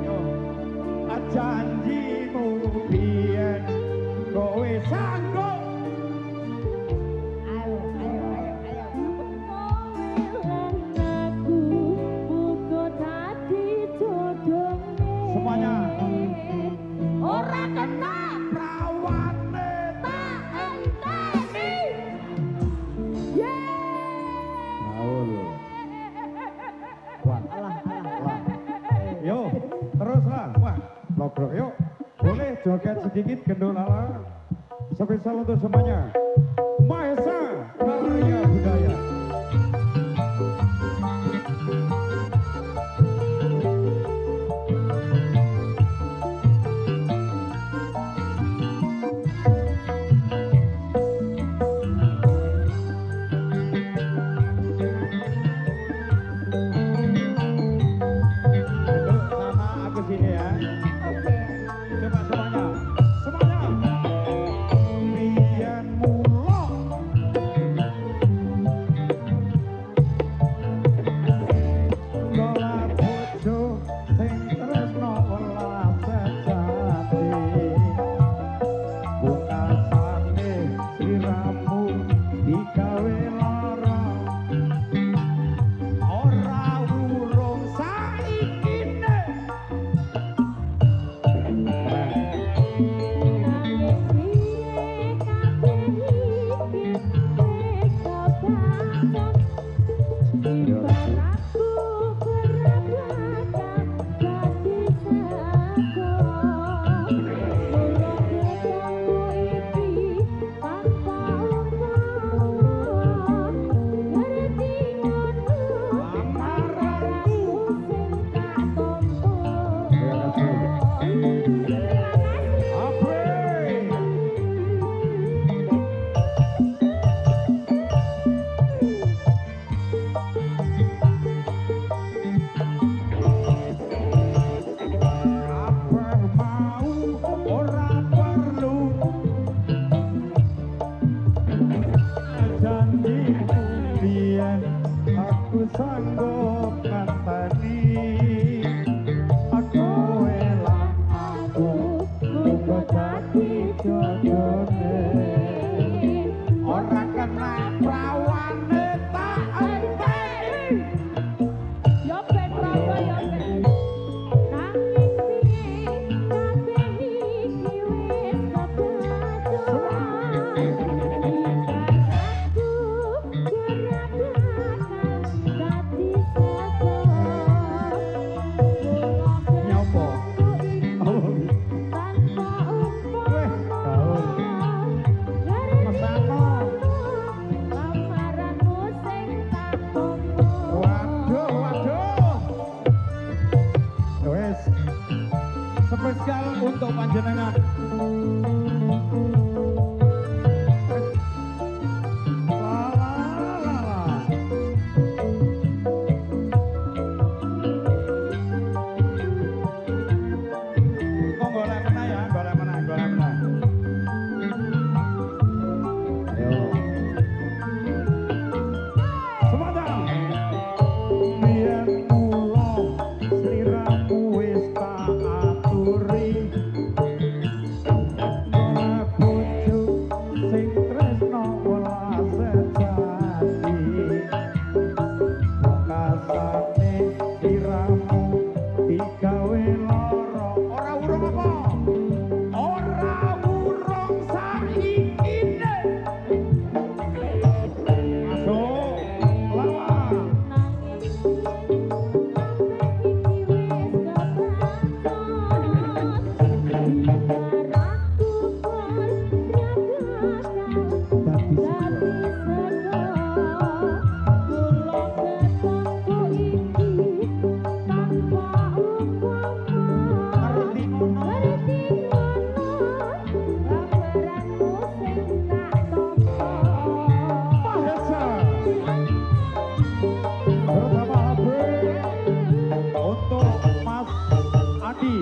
Yo, janjimu biyen kowe sanggup. Ayo, ayo, ayo, ayo. Aku muga dadi jodohne. Semuanya. Ora kena Prawane tak enteni. Gaul. Wah, wah. Yo, teruslah. Wah, logrok yuk. Boleh joget sedikit gendolala. Spesial untuk semuanya. Mahesa Karya Budaya. Duduk sama aku sini ya. Oke. Coba semuanya. Semuanya. Biyen mulo. Dola bojo sing tresno welas sejati. Pungkasane sliramu digawe lara. Ora urung saikine. Aku sanggup nganteni aku elang aku muga dadi jodohne ora kena prawane tak enteni. Yo ben Prawa yo ben. Nanging piye kabeh iki wis kedadoan. Aku geradakan dadi sego. Nyopo? Oh. Tanpa Weh, gaul. Mesano. lamaranmu sing tak tunggu. Waduh, waduh. Wes. Spesial untuk panjenengan. La la la la. Kok golek meneh ya, golek meneh, golek meneh. Ayo. Semuanya. Biyen mulo sliramu wis tak aturi. Ora bojo sing tresno welas sejati. Kasane sliramu digawe lara. Ora urung apa? Ora urung saikine. Masuk. Lala. Mahesa. Bersama HP untuk Mas Adi.